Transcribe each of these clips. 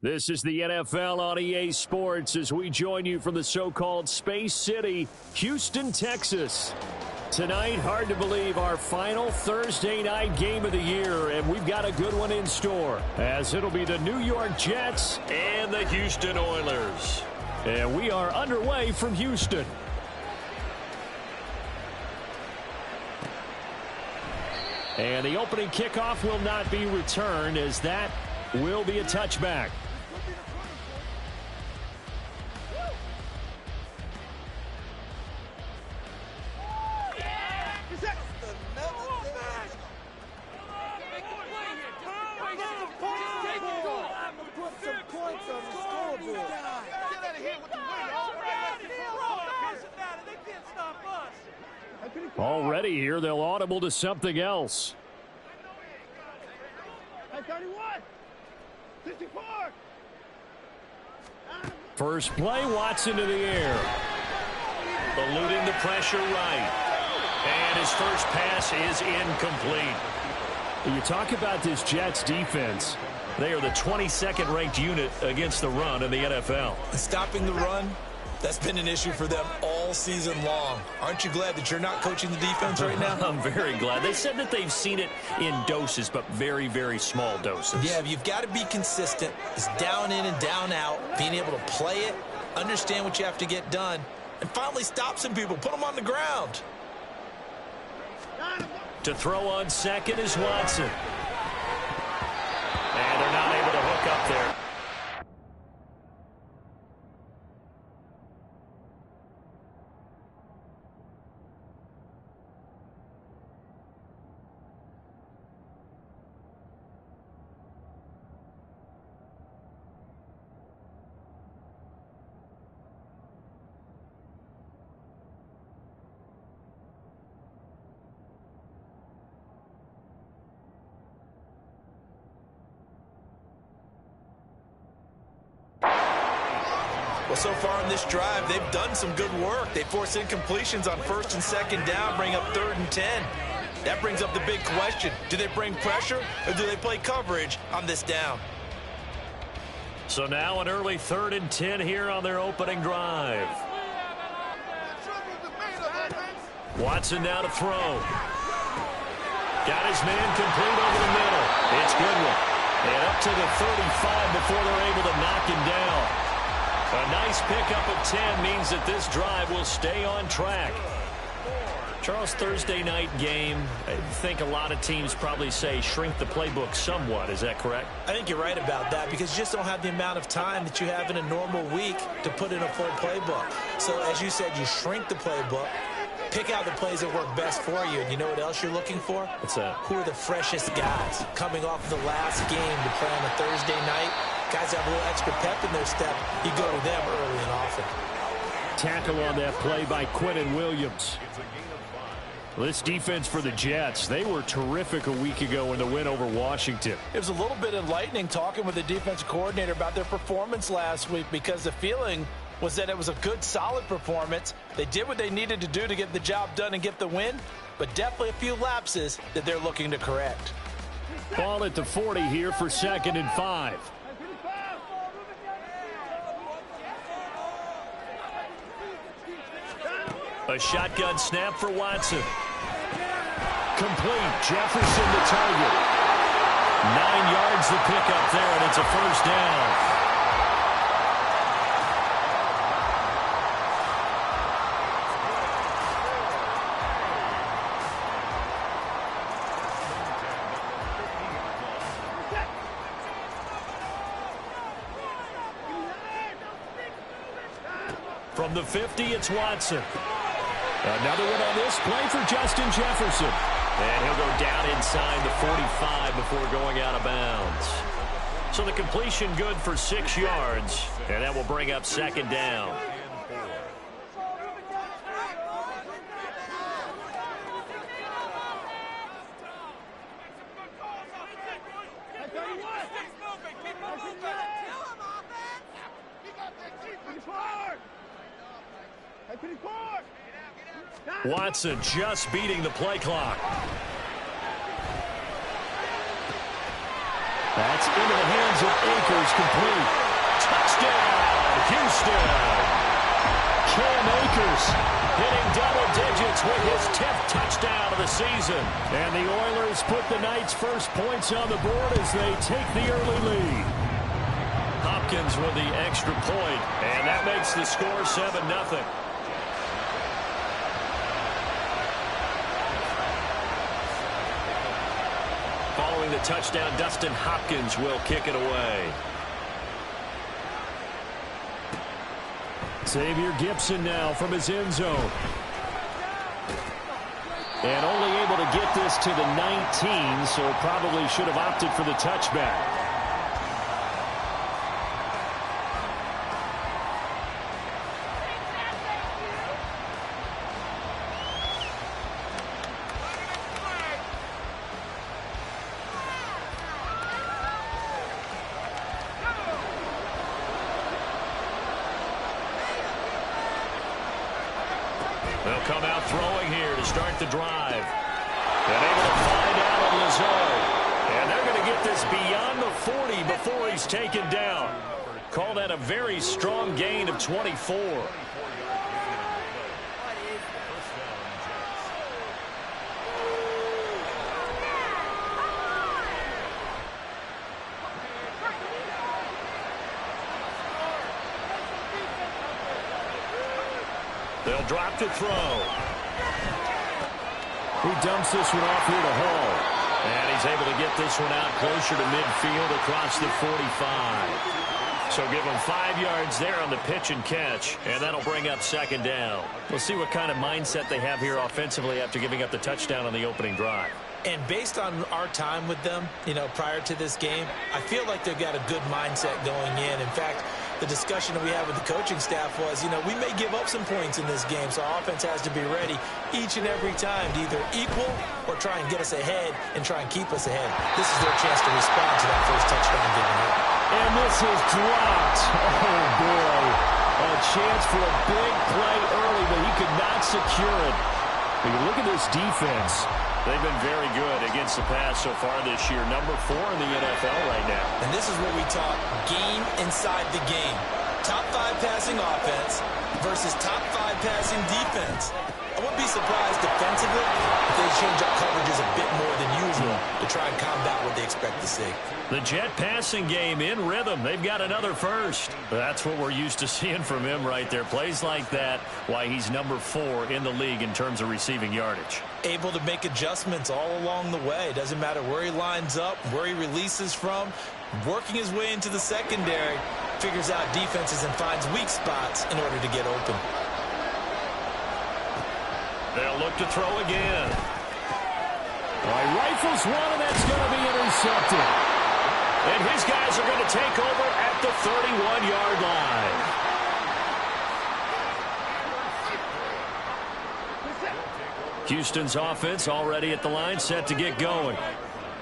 This is the NFL on EA Sports as we join you from the so-called Space City, Houston, Texas. Tonight, hard to believe, our final Thursday night game of the year, and we've got a good one in store, as it'll be the New York Jets and the Houston Oilers. And we are underway from Houston. And the opening kickoff will not be returned, as that will be a touchback. Already here, they'll audible to something else. 31, 54. First play, Watson to the air. Eluding the pressure right. And his first pass is incomplete. You talk about this Jets defense. They are the 22nd ranked unit against the run in the NFL. Stopping the run, that's been an issue for them all season long. Aren't you glad that you're not coaching the defense right now? I'm very glad. They said that they've seen it in doses, but very, very small doses. Yeah, you've got to be consistent. It's down in and down out, being able to play it, understand what you have to get done, and finally stop some people, put them on the ground. To throw on second is Watson. And they're not able to hook up there. Well, so far in this drive, they've done some good work. They force incompletions on first and second down, bring up 3rd and 10. That brings up the big question. Do they bring pressure or do they play coverage on this down? So now an early 3rd and 10 here on their opening drive. Watson now to throw. Got his man complete over the middle. It's Goodwin. And up to the 35 before they're able to knock him down. A nice pickup of 10 means that this drive will stay on track. Charles, Thursday night game, I think a lot of teams probably say shrink the playbook somewhat. Is that correct? I think you're right about that because you just don't have the amount of time that you have in a normal week to put in a full playbook. So, as you said, you shrink the playbook, pick out the plays that work best for you. And you know what else you're looking for? What's that? Who are the freshest guys coming off the last game to play on a Thursday night? Guys have a little extra pep in their step. You go to them early and often. Tackle on that play by Quinnen Williams. This defense for the Jets, they were terrific a week ago in the win over Washington. It was a little bit enlightening talking with the defensive coordinator about their performance last week because the feeling was that it was a good, solid performance. They did what they needed to do to get the job done and get the win, but definitely a few lapses that they're looking to correct. Ball at the 40 here for 2nd and 5. A shotgun snap for Watson. Complete. Jefferson the target. 9 yards to pick up there, and it's a first down. From the 50, it's Watson. Another one on this play for Justin Jefferson. And he'll go down inside the 45 before going out of bounds. So the completion good for 6 yards, and that will bring up 2nd down. Watson just beating the play clock. That's into the hands of Akers, complete. Touchdown, Houston. Cam Akers hitting double digits with his 10th touchdown of the season. And the Oilers put the Knights' first points on the board as they take the early lead. Hopkins with the extra point, and that makes the score 7-0. Following the touchdown, Dustin Hopkins will kick it away. Xavier Gipson now from his end zone. And only able to get this to the 19, so probably should have opted for the touchback. They'll come out throwing here to start the drive. And able to find Allen Lazard. And they're going to get this beyond the 40 before he's taken down. Call that a very strong gain of 24. They'll drop to throw. He dumps this one off here to Hall. And he's able to get this one out closer to midfield across the 45. So give him 5 yards there on the pitch and catch. And that'll bring up second down. We'll see what kind of mindset they have here offensively after giving up the touchdown on the opening drive. And based on our time with them, prior to this game, I feel like they've got a good mindset going in. In fact, the discussion that we had with the coaching staff was, we may give up some points in this game, so our offense has to be ready each and every time to either equal or try and get us ahead and try and keep us ahead. This is their chance to respond to that first touchdown given up. And this is dropped. Oh, boy. A chance for a big play early, but he could not secure it. When you look at this defense, they've been very good against the pass so far this year. Number 4 in the NFL right now. And this is what we talk, game inside the game. Top 5 passing offense versus top 5 passing defense. I wouldn't be surprised defensively if they change up coverages a bit more than usual to try and combat what they expect to see. The Jet passing game in rhythm. They've got another first. That's what we're used to seeing from him right there. Plays like that, why he's number 4 in the league in terms of receiving yardage. Able to make adjustments all along the way. Doesn't matter where he lines up, where he releases from. Working his way into the secondary. Figures out defenses and finds weak spots in order to get open. They'll look to throw again. Rifles one, and that's going to be intercepted. And his guys are going to take over at the 31-yard line. Houston's offense already at the line, set to get going.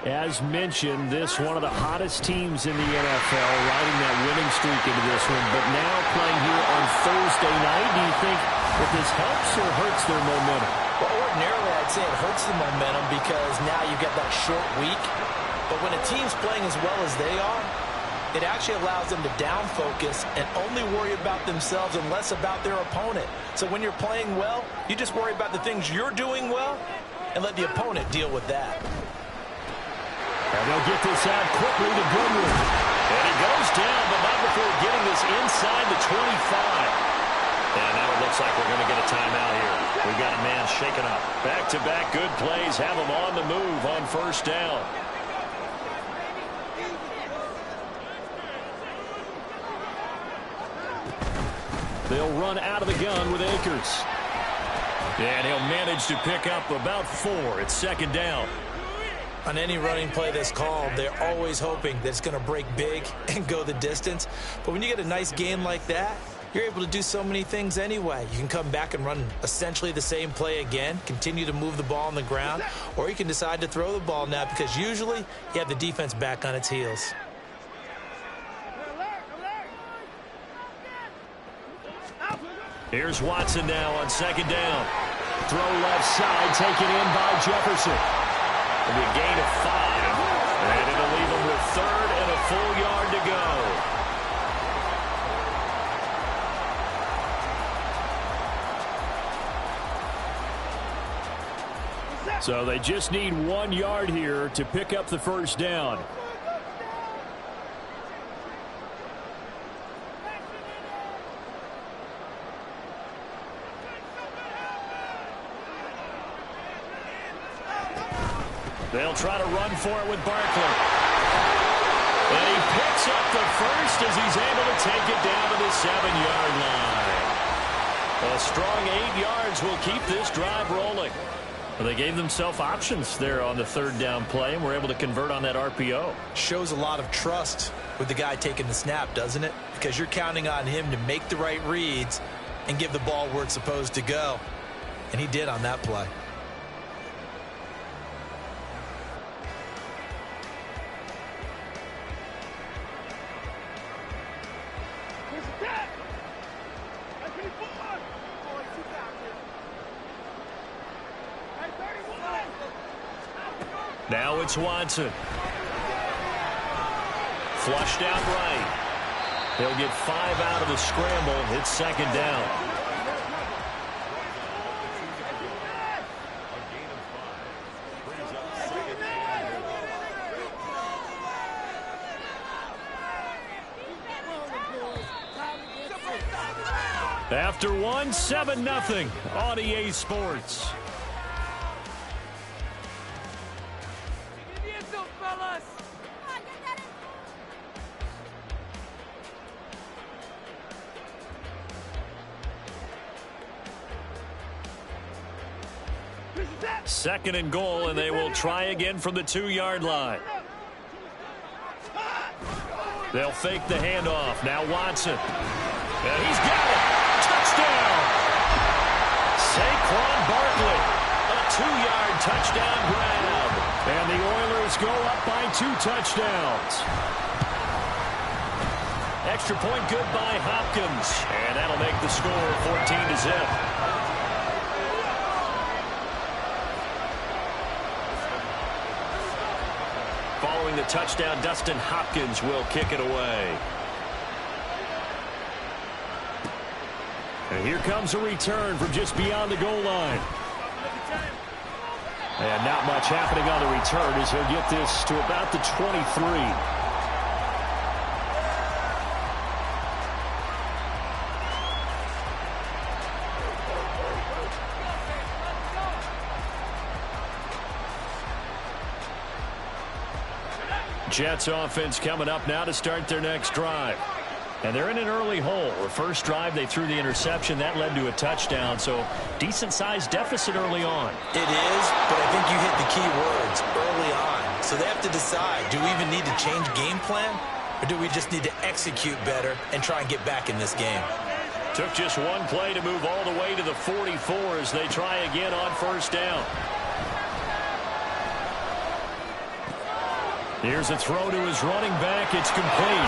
As mentioned, this one of the hottest teams in the NFL, riding that winning streak into this one, but now playing here on Thursday night. Do you think that this helps or hurts their momentum? Well, ordinarily, I'd say it hurts the momentum because now you get that short week. But when a team's playing as well as they are, it actually allows them to down focus and only worry about themselves and less about their opponent. So when you're playing well, you just worry about the things you're doing well and let the opponent deal with that. And they'll get this out quickly to Goodwin. And he goes down, but not before getting this inside the 25. And now it looks like we're going to get a timeout here. We've got a man shaken up. Back-to-back good plays have him on the move on first down. They'll run out of the gun with Akers. And he'll manage to pick up about 4. It's second down. On any running play that's called, they're always hoping that it's going to break big and go the distance. But when you get a nice game like that, you're able to do so many things anyway. You can come back and run essentially the same play again, continue to move the ball on the ground, or you can decide to throw the ball now because usually you have the defense back on its heels. Here's Watson now on second down. Throw left side, taken in by Jefferson. It'll be a gain of 5, and it'll leave them with 3rd full yard to go. So they just need 1 yard here to pick up the first down. They'll try to run for it with Barkley. And he picks up the first as he's able to take it down to the 7-yard line. A strong 8 yards will keep this drive rolling. Well, they gave themselves options there on the 3rd down play and were able to convert on that RPO. Shows a lot of trust with the guy taking the snap, doesn't it? Because you're counting on him to make the right reads and give the ball where it's supposed to go. And he did on that play. Now it's Watson. Flushed out right. He'll get 5 out of the scramble. It's 2nd down. After 1, 7-0 on EA Sports. Second and goal, and they will try again from the 2-yard line. They'll fake the handoff. Now Watson. And he's got it. Touchdown. Saquon Barkley. A 2-yard touchdown grab. And the Oilers go up by 2 touchdowns. Extra point good by Hopkins. And that'll make the score 14-0. Following the touchdown, Dustin Hopkins will kick it away. And here comes a return from just beyond the goal line. And not much happening on the return as he'll get this to about the 23. Jets offense coming up now to start their next drive. And they're in an early hole. The first drive, they threw the interception. That led to a touchdown. So decent-sized deficit early on. It is, but I think you hit the key words, early on. So they have to decide, do we even need to change game plan? Or do we just need to execute better and try and get back in this game? Took just one play to move all the way to the 44 as they try again on first down. Here's a throw to his running back. It's complete.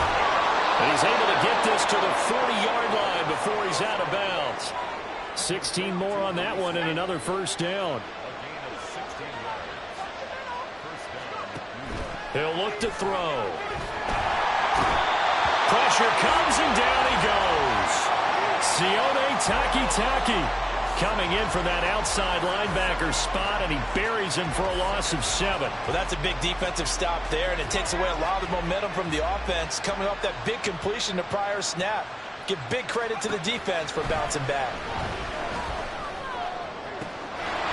And he's able to get this to the 40-yard line before he's out of bounds. 16 more on that one and another first down. He'll look to throw. Pressure comes and down he goes. Sione Takitaki coming in for that outside linebacker spot, and he buries him for a loss of 7. Well, that's a big defensive stop there, and it takes away a lot of the momentum from the offense coming off that big completion the prior snap. Give big credit to the defense for bouncing back.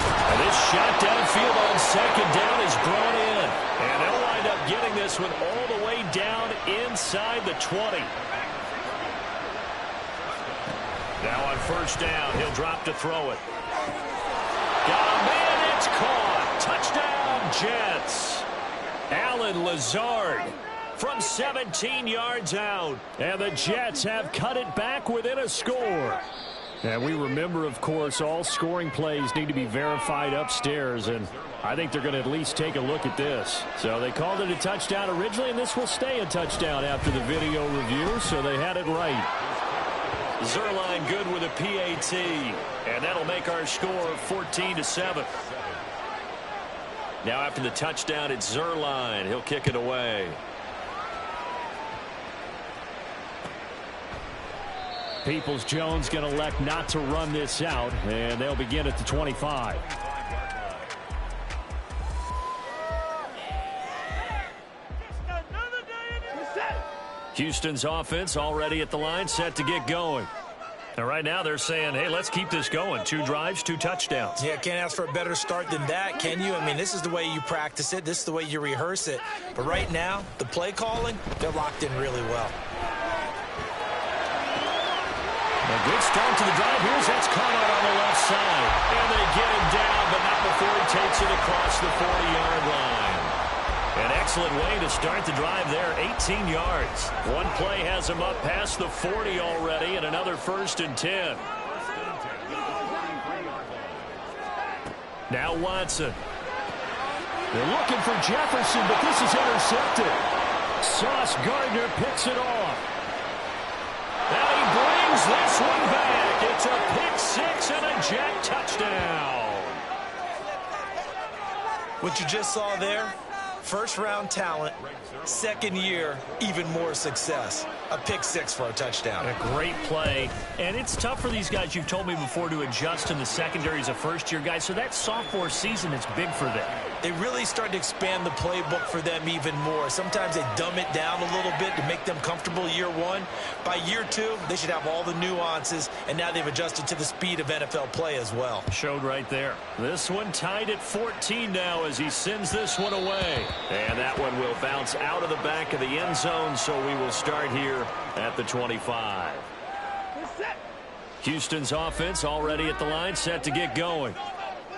And this shot downfield on second down is brought in, and they'll wind up getting this one all the way down inside the 20. Now on first down, he'll drop to throw it. Got a man, it's caught. Touchdown, Jets. Allen Lazard from 17 yards out. And the Jets have cut it back within a score. And we remember, of course, all scoring plays need to be verified upstairs. And I think they're going to at least take a look at this. So they called it a touchdown originally, and this will stay a touchdown after the video review. So they had it right. Zuerlein good with a PAT, and that'll make our score 14-7. Now after the touchdown, it's Zuerlein. He'll kick it away. Peoples-Jones going to elect not to run this out, and they'll begin at the 25. Houston's offense already at the line, set to get going. And right now they're saying, hey, let's keep this going. 2 drives, 2 touchdowns. Yeah, can't ask for a better start than that, can you? I mean, this is the way you practice it. This is the way you rehearse it. But right now, the play calling, they're locked in really well. A good start to the drive. Here's that's Conard on the left side. And they get him down, but not before he takes it across the 40-yard line. An excellent way to start the drive there, 18 yards. One play has him up past the 40 already, and another 1st and 10. Now Watson. They're looking for Jefferson, but this is intercepted. Sauce Gardner picks it off. And he brings this one back. It's a pick-6 and a Jet touchdown. What you just saw there, first-round talent, second year, even more success. A pick-6 for a touchdown. A great play. And it's tough for these guys, you've told me before, to adjust in the secondary as a first-year guy. So that sophomore season is big for them. They really start to expand the playbook for them even more. Sometimes they dumb it down a little bit to make them comfortable year 1. By year 2, they should have all the nuances, and now they've adjusted to the speed of NFL play as well. Showed right there. This one tied at 14 now as he sends this one away. And that one will bounce out of the back of the end zone, so we will start here at the 25. Houston's offense already at the line, set to get going.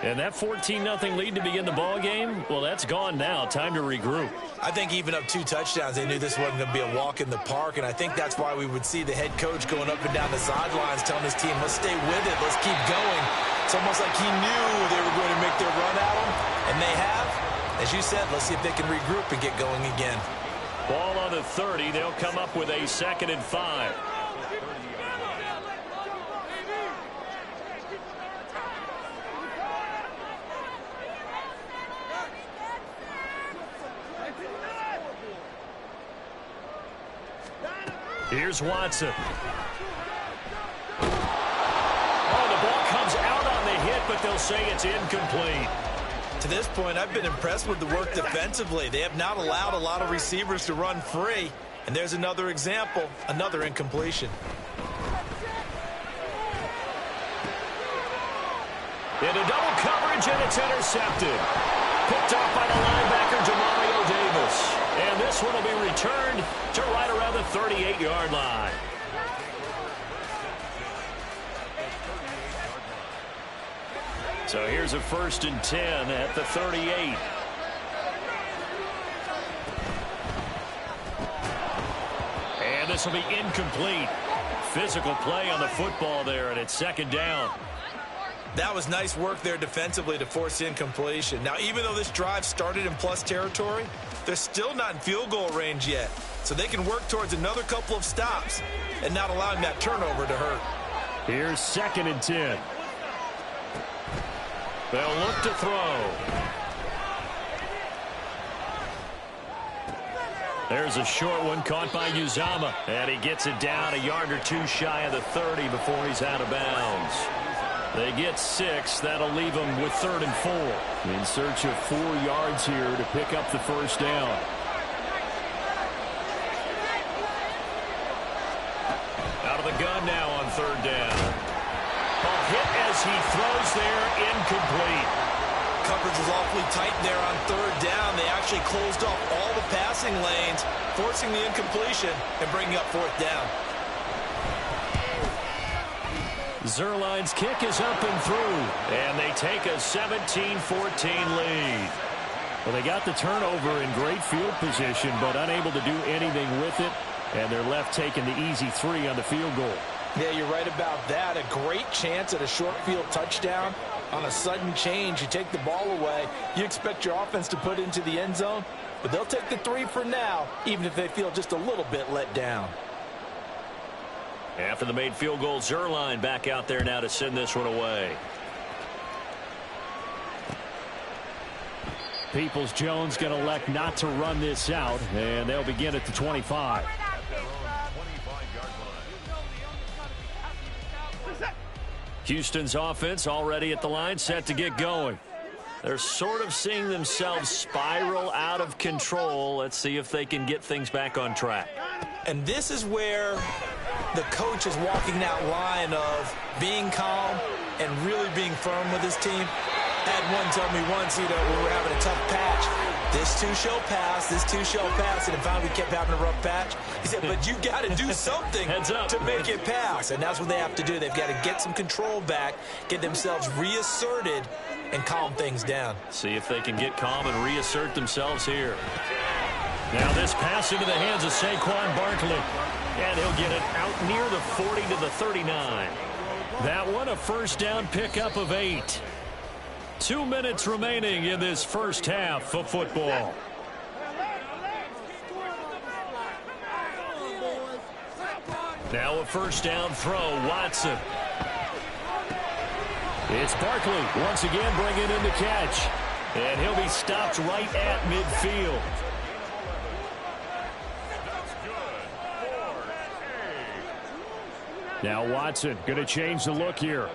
And that 14-0 lead to begin the ball game, well, that's gone now. Time to regroup. I think even up 2 touchdowns, they knew this wasn't going to be a walk in the park, and I think that's why we would see the head coach going up and down the sidelines telling his team, let's stay with it, let's keep going. It's almost like he knew they were going to make their run at him, and they have. As you said, let's see if they can regroup and get going again. Ball on the 30. They'll come up with a 2nd and 5. Here's Watson. Oh, the ball comes out on the hit, but they'll say it's incomplete. To this point, I've been impressed with the work defensively. They have not allowed a lot of receivers to run free. And there's another example, another incompletion. Into double coverage, and it's intercepted. Picked off by the linebacker, Demario Davis. And this one will be returned to right around the 38-yard line. So here's a 1st and 10 at the 38. And this will be incomplete. Physical play on the football there, and it's 2nd down. That was nice work there defensively to force incompletion. Now, even though this drive started in plus territory, they're still not in field goal range yet. So they can work towards another couple of stops and not allowing that turnover to hurt. Here's 2nd and 10. They'll look to throw. There's a short one caught by Uzomah. And he gets it down a yard or 2 shy of the 30 before he's out of bounds. They get 6. That'll leave them with 3rd and 4. In search of 4 yards here to pick up the 1st down. Out of the gun now on 3rd down. A hit as he throws there, incomplete. Coverage was awfully tight there on 3rd down. They actually closed off all the passing lanes, forcing the incompletion and bringing up 4th down. Zuerlein's kick is up and through, and they take a 17-14 lead. Well, they got the turnover in great field position, but unable to do anything with it, and they're left taking the easy 3 on the field goal. Yeah, you're right about that. A great chance at a short field touchdown. On a sudden change, you take the ball away. You expect your offense to put into the end zone, but they'll take the 3 for now, even if they feel just a little bit let down. After the made field goal, Zuerlein back out there now to send this one away. Peoples-Jones going to elect not to run this out, and they'll begin at the 25. Houston's offense already at the line, set to get going. They're sort of seeing themselves spiral out of control. Let's see if they can get things back on track. And this is where the coach is walking that line of being calm and really being firm with his team. I had one tell me once, we were having a tough patch. This too shall pass, this too shall pass. And finally we kept having a rough patch. He said, but you got to do something to make it pass. And that's what they have to do. They've got to get some control back, get themselves reasserted, and calm things down. See if they can get calm and reassert themselves here. Now this pass into the hands of Saquon Barkley. And he'll get it out near the 40 to the 39. That one a first down pickup of 8. 2 minutes remaining in this first half of football. Now a first down throw, Watson. It's Barkley once again bringing in the catch. And he'll be stopped right at midfield. Now Watson going to change the look here.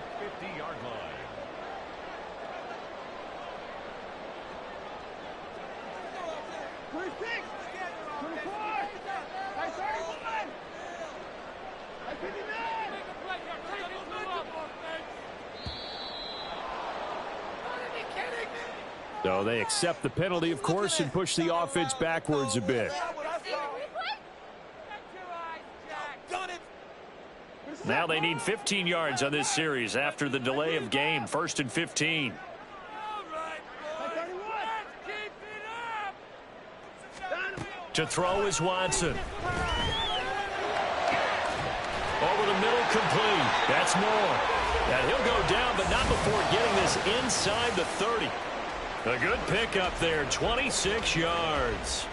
So they accept the penalty, of course, and push the offense backwards a bit. Now they need 15 yards on this series after the delay of game. 1st and 15. To throw is Watson. Over the middle, complete. That's Moore. And he'll go down, but not before getting this inside the 30. A good pickup there, 26 yards.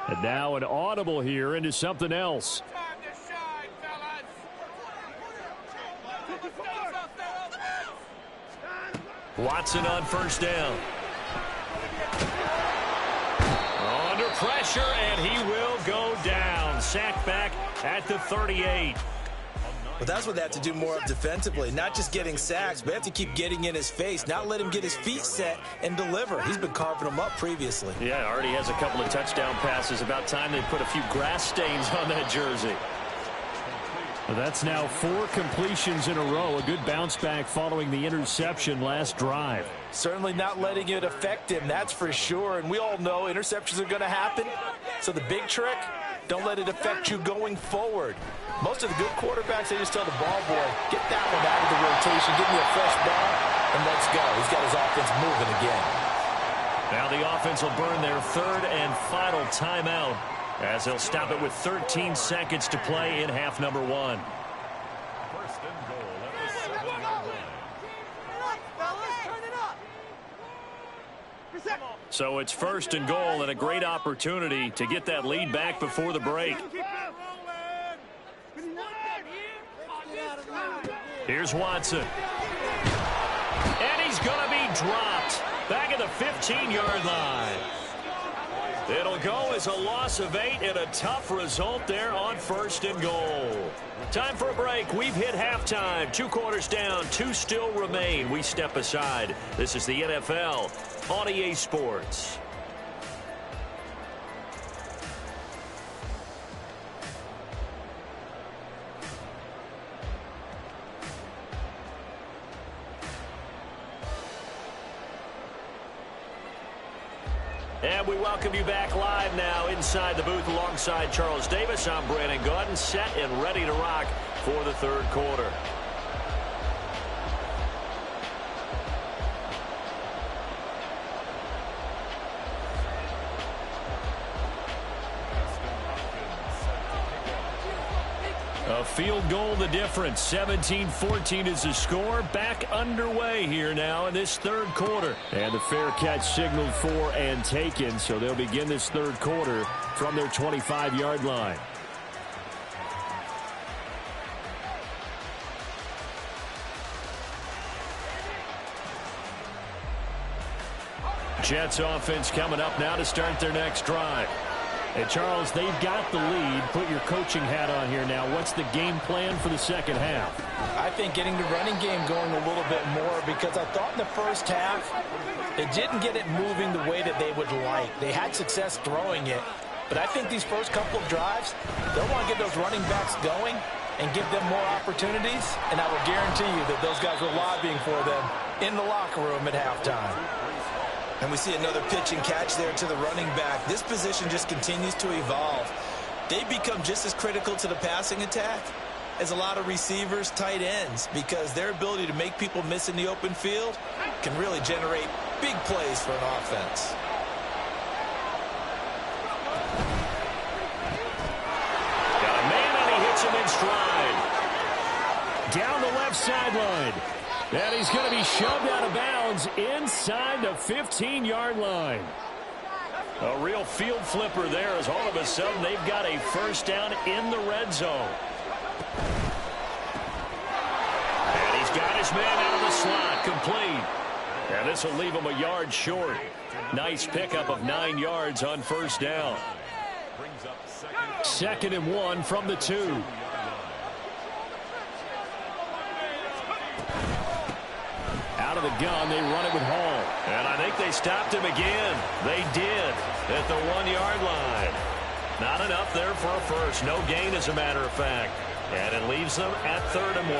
And now an audible here into something else. Watson on first down. Under pressure, and he will go down. Sacked back at the 38. But that's what they have to do more of defensively. Not just getting sacks, but they have to keep getting in his face. Not let him get his feet set and deliver. He's been carving them up previously. Yeah, already has a couple of touchdown passes. About time they put a few grass stains on that jersey. Well, that's now 4 completions in a row. A good bounce back following the interception last drive. Certainly not letting it affect him, that's for sure. And we all know interceptions are going to happen. So the big trick, don't let it affect you going forward. Most of the good quarterbacks, they just tell the ball boy, get that one out of the rotation, give me a fresh ball, and let's go. He's got his offense moving again. Now the offense will burn their 3rd and final timeout as they'll stop it with 13 seconds to play in half number 1. First and goal at the 7-yard line. So it's 1st and goal and a great opportunity to get that lead back before the break. Here's Watson. And he's going to be dropped back at the 15-yard line. It'll go as a loss of 8 and a tough result there on 1st and goal. Time for a break. We've hit halftime. 2 quarters down, 2 still remain. We step aside. This is the NFL on EA Sports. And we welcome you back live now inside the booth alongside Charles Davis. I'm Brandon Gaudin, set and ready to rock for the 3rd quarter. A field goal the difference. 17-14 is the score. Back underway here now in this 3rd quarter. And the fair catch signaled for and taken. So they'll begin this 3rd quarter from their 25-yard line. Jets offense coming up now to start their next drive. Hey, Charles, they've got the lead. Put your coaching hat on here now. What's the game plan for the second half? I think getting the running game going a little bit more, because I thought in the first half they didn't get it moving the way that they would like. They had success throwing it, but I think these first couple of drives, they'll want to get those running backs going and give them more opportunities, and I will guarantee you that those guys were lobbying for them in the locker room at halftime. And we see another pitch and catch there to the running back. This position just continues to evolve. They become just as critical to the passing attack as a lot of receivers, tight ends, because their ability to make people miss in the open field can really generate big plays for an offense. Got a man, and he hits him in stride. Down the left sideline. And he's going to be shoved out of bounds inside the 15-yard line. A real field flipper there, as all of a sudden they've got a first down in the red zone. And he's got his man out of the slot, complete. And this will leave him a yard short. Nice pickup of 9 yards on first down. 2nd and 1 from the 2. Out of the gun, they run it with Hall. And I think they stopped him again. They did at the 1-yard line. Not enough there for a first. No gain, as a matter of fact. And it leaves them at 3rd and 1.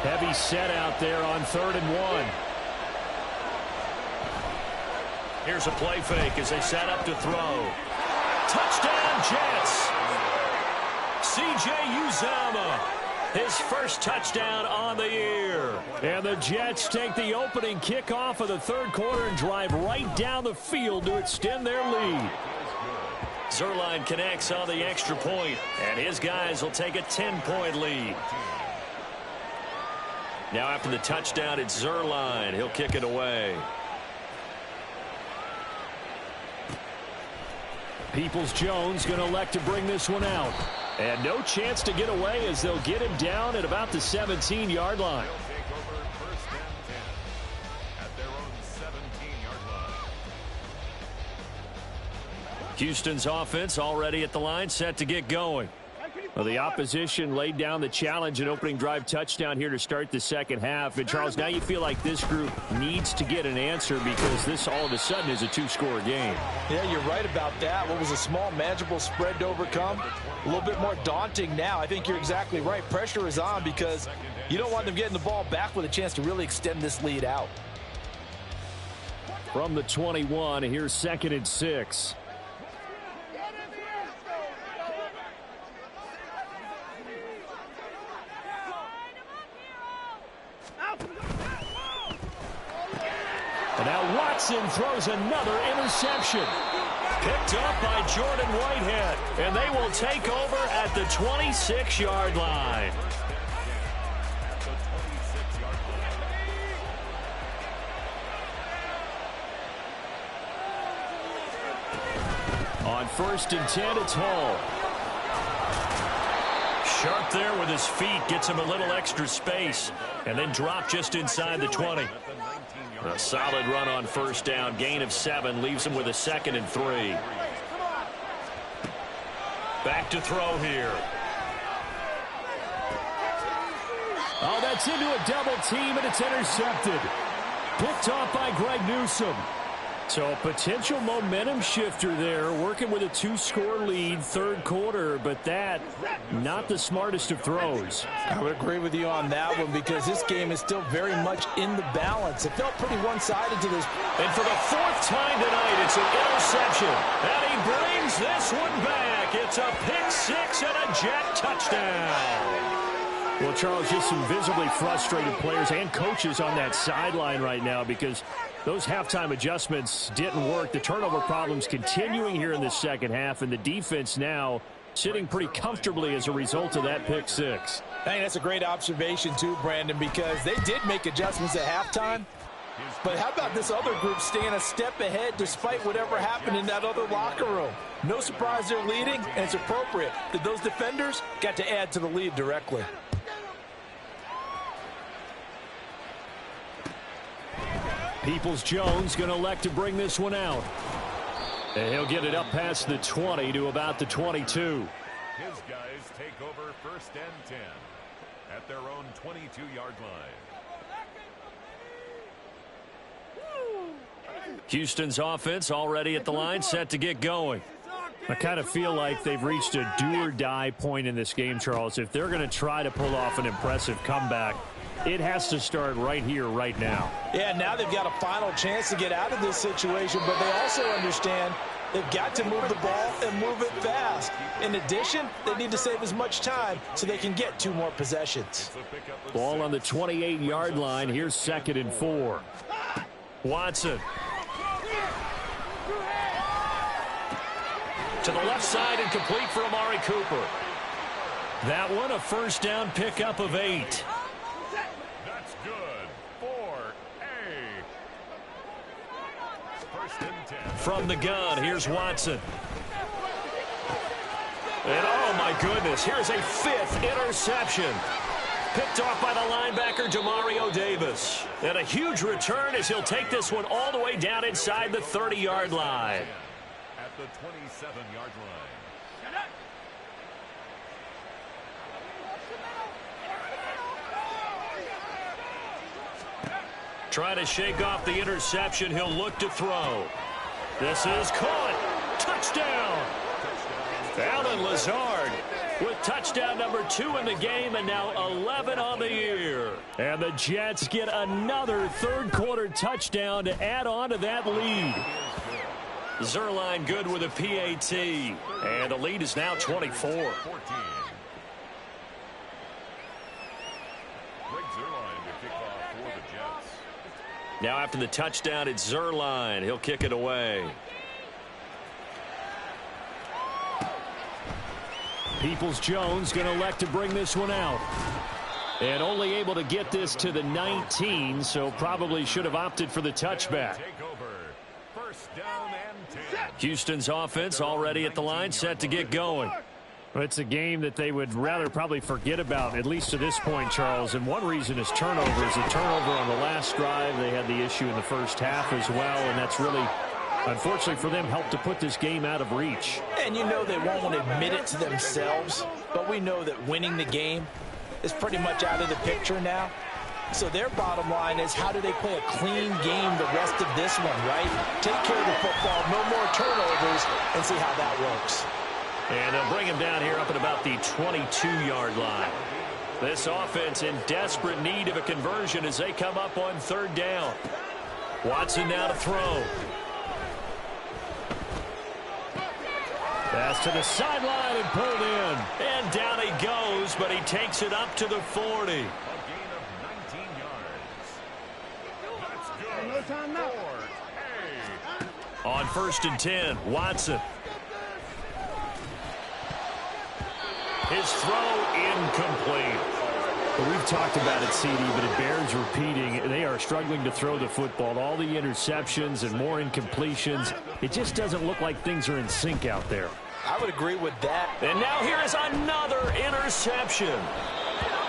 Heavy set out there on 3rd and 1. Here's a play fake as they set up to throw. Touchdown, Jets! C.J. Uzomah. His first touchdown on the year. And the Jets take the opening kickoff of the 3rd quarter and drive right down the field to extend their lead. Zuerlein connects on the extra point, and his guys will take a 10-point lead. Now after the touchdown, it's Zuerlein. He'll kick it away. Peoples-Jones going to elect to bring this one out. And no chance to get away as they'll get him down at about the 17-yard line. Houston's offense already at the line, set to get going. Well, the opposition laid down the challenge, an opening drive touchdown here to start the second half. And, Charles, now you feel like this group needs to get an answer because this all of a sudden is a 2-score game. Yeah, you're right about that. What was a small, manageable spread to overcome, a little bit more daunting now. I think you're exactly right. Pressure is on because you don't want them getting the ball back with a chance to really extend this lead out. From the 21, here's 2nd and 6. And now Watson throws another interception. Picked up by Jordan Whitehead. And they will take over at the 26-yard line. On 1st and 10, it's Hall. Sharp there with his feet. Gets him a little extra space. And then drop just inside the 20. A solid run on first down. Gain of 7 leaves him with a 2nd and 3. Back to throw here. Oh, that's into a double team, and it's intercepted. Picked off by Greg Newsome. So a potential momentum shifter there, working with a 2-score lead, 3rd quarter, but that, not the smartest of throws. I would agree with you on that one because this game is still very much in the balance. It felt pretty one-sided to this. And for the 4th time tonight, it's an interception. And he brings this one back. It's a pick 6 and a Jet touchdown. Well, Charles, just some visibly frustrated players and coaches on that sideline right now because those halftime adjustments didn't work. The turnover problems continuing here in the second half, and the defense now sitting pretty comfortably as a result of that pick 6. Hey, that's a great observation too, Brandon, because they did make adjustments at halftime. But how about this other group staying a step ahead despite whatever happened in that other locker room? No surprise they're leading, and it's appropriate that those defenders got to add to the lead directly. Peoples-Jones going to elect to bring this one out. And he'll get it up past the 20 to about the 22. His guys take over 1st and 10 at their own 22-yard line. Houston's offense already at the line, set to get going. I kind of feel like they've reached a do-or-die point in this game, Charles. If they're going to try to pull off an impressive comeback, it has to start right here, right now. Yeah, now they've got a final chance to get out of this situation, but they also understand they've got to move the ball and move it fast. In addition, they need to save as much time so they can get 2 more possessions. Ball on the 28-yard line. Here's 2nd and 4. Watson. To the left side and complete for Amari Cooper. That one a 1st down pickup of 8. That's good for a 1st and 10. From the gun, here's Watson. And oh my goodness, here's a 5th interception. Picked off by the linebacker, Demario Davis. And a huge return as he'll take this one all the way down inside the 30-yard line. At the 27-yard line. Trying to shake off the interception. He'll look to throw. This is caught. Touchdown. Allen Lazard with touchdown number 2 in the game, and now 11 on the year. And the Jets get another third-quarter touchdown to add on to that lead. Zuerlein good with a PAT, and the lead is now 24. Greg Zuerlein to kick off for the Jets. Now after the touchdown, it's Zuerlein. He'll kick it away. Peoples-Jones going to elect to bring this one out. And only able to get this to the 19, so probably should have opted for the touchback. Take over 1st down and 10. Houston's offense already at the line, set to get going. Well, it's a game that they would rather probably forget about, at least to this point, Charles. And one reason is turnovers. A turnover on the last drive. They had the issue in the first half as well, and that's really, unfortunately for them, helped to put this game out of reach. And you know they won't admit it to themselves, but we know that winning the game is pretty much out of the picture now. So their bottom line is, how do they play a clean game the rest of this one, right? Take care of the football, no more turnovers, and see how that works. And they'll bring him down here up at about the 22-yard line. This offense in desperate need of a conversion as they come up on 3rd down. Watson now to throw. Pass to the sideline and pulled in. And down he goes, but he takes it up to the 40. A gain of 19 yards. That's good for a. On 1st and 10, Watson. His throw incomplete. Well, we've talked about it, CD, but it bears repeating. They are struggling to throw the football. All the interceptions and more incompletions. It just doesn't look like things are in sync out there. I would agree with that. And now here is another interception.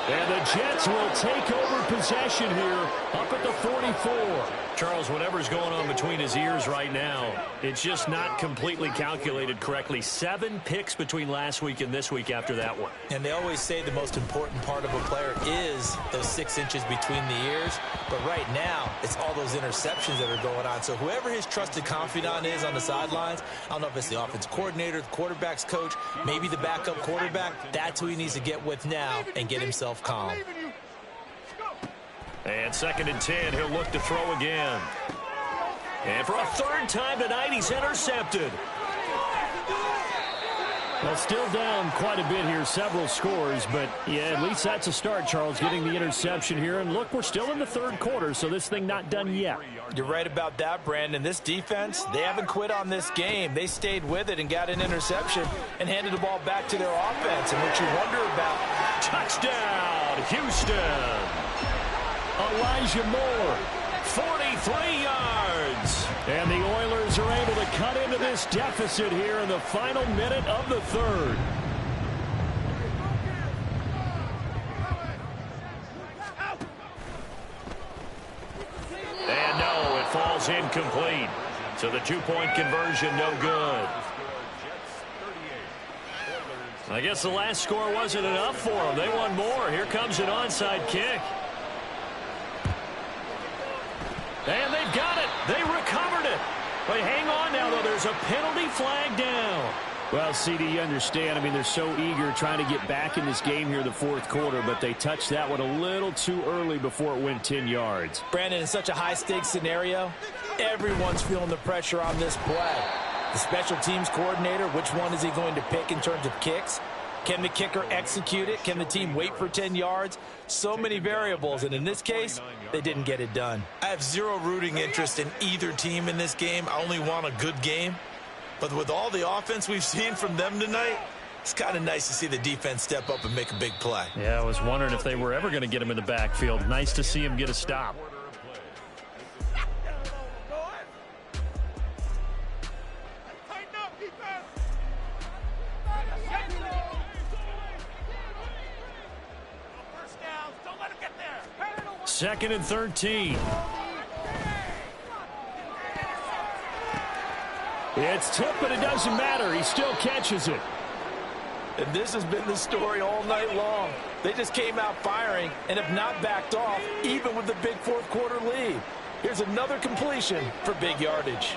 And the Jets will take over possession here up at the 44. Charles, whatever's going on between his ears right now, it's just not completely calculated correctly. 7 picks between last week and this week after that one. And they always say the most important part of a player is those 6 inches between the ears. But right now, it's all those interceptions that are going on. So whoever his trusted confidant is on the sidelines, I don't know if it's the offense coordinator, the quarterback's coach, maybe the backup quarterback, that's who he needs to get with now and get himself calm. And 2nd and 10, he'll look to throw again. And for a 3rd time tonight, he's intercepted. Well, still down quite a bit here, several scores, but yeah, at least that's a start, Charles, getting the interception here. And look, we're still in the 3rd quarter, so this thing not done yet. You're right about that, Brandon. This defense, they haven't quit on this game. They stayed with it and got an interception and handed the ball back to their offense. And what you wonder about... Touchdown, Houston! Elijah Moore, 43 yards. And the Oilers are able to cut into this deficit here in the final minute of the 3rd. And no, it is incomplete. So the two-point conversion no good. I guess the last score wasn't enough for them. They won more. Here comes an onside kick. And they've got it. They recovered it. But hang on now, though. There's a penalty flag down. Well, CD, you understand. I mean, they're so eager trying to get back in this game here in the fourth quarter, but they touched that one a little too early before it went 10 yards. Brandon, in such a high-stakes scenario, everyone's feeling the pressure on this play. The special teams coordinator, which one is he going to pick in terms of kicks? Can the kicker execute it? Can the team wait for 10 yards? So many variables, and in this case, they didn't get it done. I have zero rooting interest in either team in this game. I only want a good game. But with all the offense we've seen from them tonight, it's kind of nice to see the defense step up and make a big play. Yeah, I was wondering if they were ever going to get him in the backfield. Nice to see him get a stop. Second and 13. It's tipped, but it doesn't matter. He still catches it. And this has been the story all night long. They just came out firing and have not backed off, even with the big fourth quarter lead. Here's another completion for big yardage.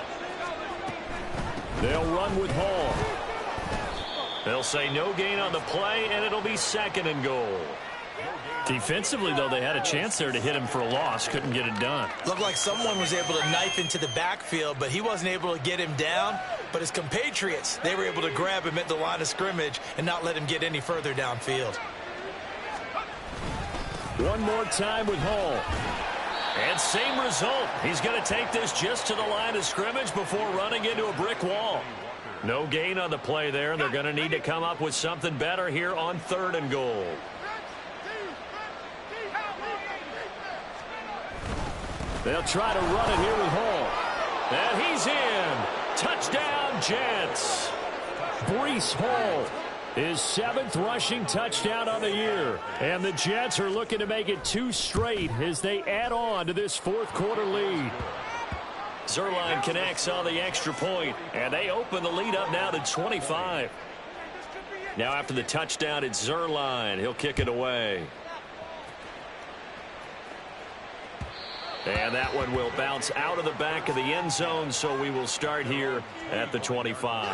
They'll run with Hall. They'll say no gain on the play, and it'll be second and goal. Defensively, though, they had a chance there to hit him for a loss. Couldn't get it done. Looked like someone was able to knife into the backfield, but he wasn't able to get him down. But his compatriots, they were able to grab him at the line of scrimmage and not let him get any further downfield. One more time with Hall. And same result. He's going to take this just to the line of scrimmage before running into a brick wall. No gain on the play there. They're going to need to come up with something better here on third and goal. They'll try to run it here with Hall. And he's in. Touchdown, Jets. Breece Hall, his 7th rushing touchdown on the year. And the Jets are looking to make it 2 straight as they add on to this fourth quarter lead. Zuerlein connects on the extra point, and they open the lead up now to 25. Now after the touchdown, it's Zuerlein. He'll kick it away. And that one will bounce out of the back of the end zone, so we will start here at the 25.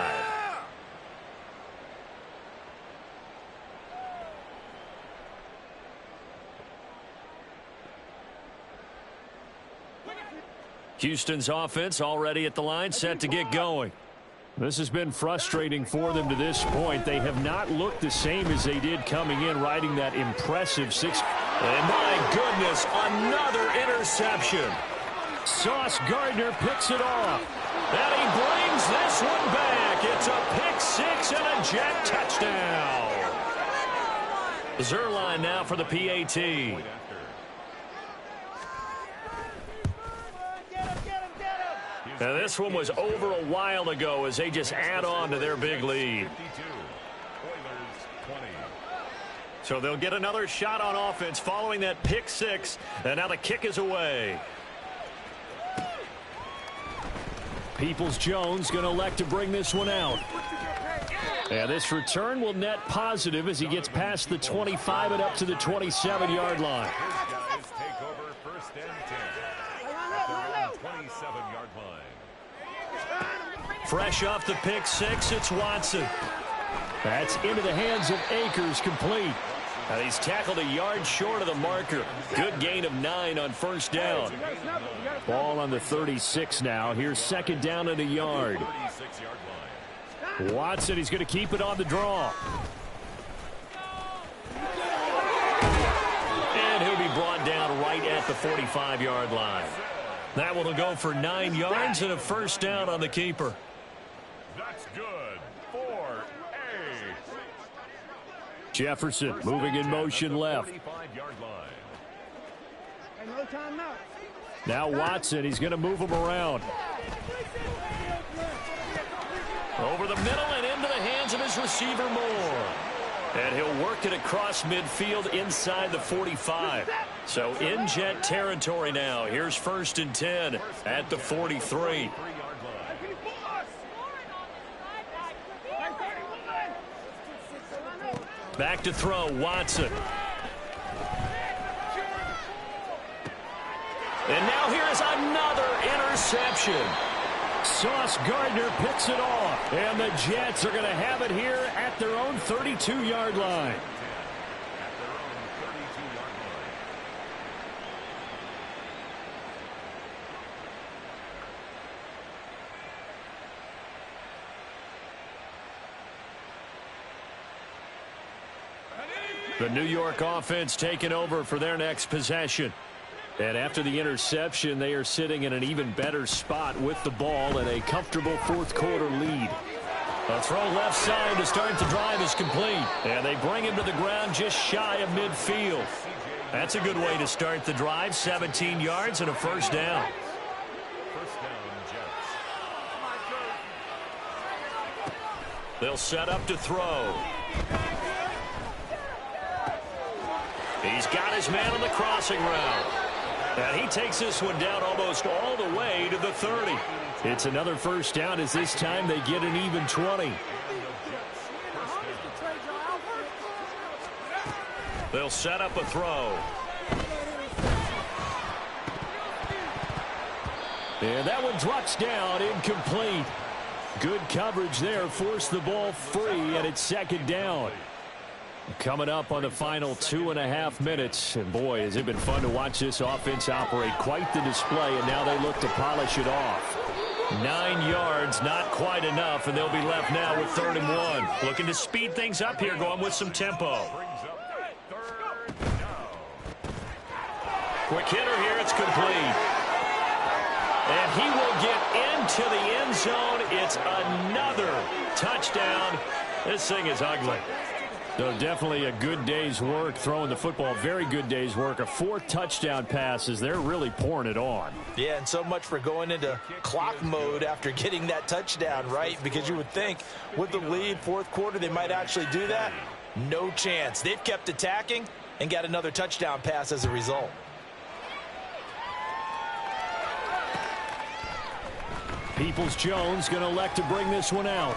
Houston's offense already at the line, set to get going. This has been frustrating for them to this point. They have not looked the same as they did coming in, riding that impressive 6. And my goodness, another interception. Sauce Gardner picks it off. And he brings this one back. It's a pick 6 and a Jet touchdown. Zuerlein now for the PAT. Now this one was over a while ago as they just add on to their big lead. So they'll get another shot on offense following that pick 6. And now the kick is away. Peoples-Jones going to elect to bring this one out. And this return will net positive as he gets past the 25 and up to the 27-yard line. Take over first and 10 at their own 27-yard line. Fresh off the pick 6, it's Watson. That's into the hands of Akers, complete. And he's tackled a yard short of the marker. Good gain of 9 on first down. Ball on the 36 now. Here's second down and a yard. Watson, he's going to keep it on the draw. And he'll be brought down right at the 45-yard line. That one will go for 9 yards and a first down on the keeper. That's good for Jefferson moving in motion left. Now Watson, he's going to move him around. Over the middle and into the hands of his receiver Moore. And he'll work it across midfield inside the 45. So in Jet territory now. Here's 1st and 10 at the 43. Back to throw, Watson. And now here's another interception. Sauce Gardner picks it off. And the Jets are going to have it here at their own 32-yard line. The New York offense taking over for their next possession. And after the interception, they are sitting in an even better spot with the ball and a comfortable fourth-quarter lead. A throw left side to start the drive is complete. And they bring him to the ground just shy of midfield. That's a good way to start the drive. 17 yards and a first down. They'll set up to throw. He's got his man on the crossing route. And he takes this one down almost all the way to the 30. It's another first down as this time they get an even 20. They'll set up a throw. And that one drops down, incomplete. Good coverage there, forced the ball free, and it's 2nd down. Coming up on the final 2.5 minutes. And boy, has it been fun to watch this offense operate. Quite the display, and now they look to polish it off. 9 yards, not quite enough, and they'll be left now with 3rd and 1. Looking to speed things up here, going with some tempo. Quick hitter here, it's complete. And he will get into the end zone. It's another touchdown. This thing is ugly. So definitely a good day's work throwing the football. Very good day's work. A 4th touchdown pass as they're really pouring it on. Yeah, and so much for going into clock mode after getting that touchdown, right? Because you would think with the lead, 4th quarter, they might actually do that. No chance. They've kept attacking and got another touchdown pass as a result. Peoples-Jones going to elect to bring this one out.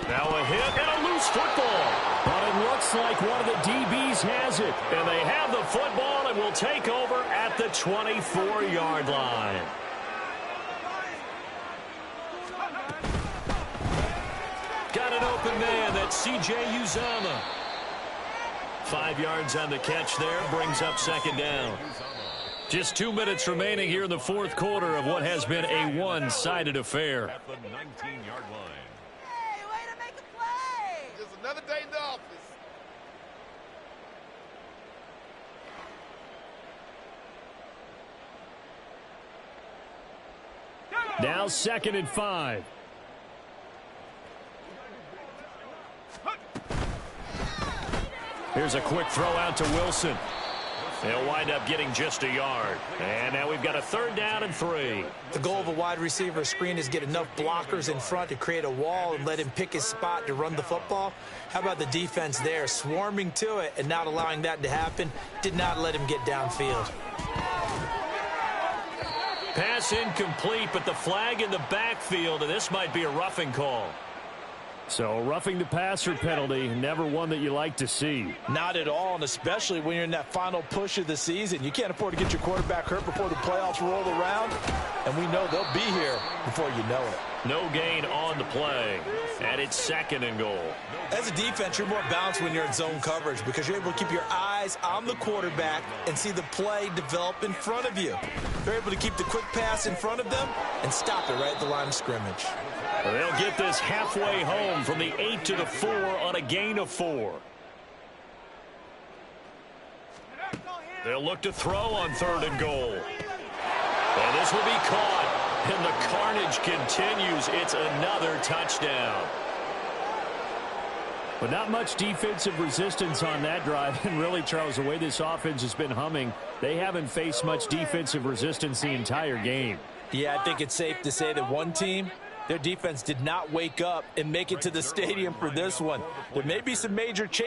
Now a hit and a loose football. But it looks like one of the DBs has it. And they have the football and will take over at the 24-yard line. Got an open man. That's C.J. Uzomah. 5 yards on the catch there. Brings up 2nd down. Just 2 minutes remaining here in the 4th quarter of what has been a one-sided affair. At the 19-yard line. Hey, way to make a play! Just another day in the office. Now 2nd and 5. Here's a quick throw out to Wilson. They'll wind up getting just a yard. And now we've got a 3rd down and 3. The goal of a wide receiver screen is get enough blockers in front to create a wall and let him pick his spot to run the football. How about the defense there, swarming to it and not allowing that to happen? Did not let him get downfield. Pass incomplete, but the flag in the backfield, and this might be a roughing call. So roughing the passer penalty, never one that you like to see. Not at all, and especially when you're in that final push of the season. You can't afford to get your quarterback hurt before the playoffs roll around, and we know they'll be here before you know it. No gain on the play, and it's 2nd and goal. As a defense, you're more balanced when you're in zone coverage because you're able to keep your eyes on the quarterback and see the play develop in front of you. They're able to keep the quick pass in front of them and stop it right at the line of scrimmage. They'll get this halfway home from the 8 to the 4 on a gain of 4. They'll look to throw on 3rd and goal. And this will be caught. And the carnage continues. It's another touchdown. But not much defensive resistance on that drive. And really, Charles, the way this offense has been humming, they haven't faced much defensive resistance the entire game. Yeah, I think it's safe to say that one team, their defense did not wake up and make it to the stadium for this one. There may be some major changes.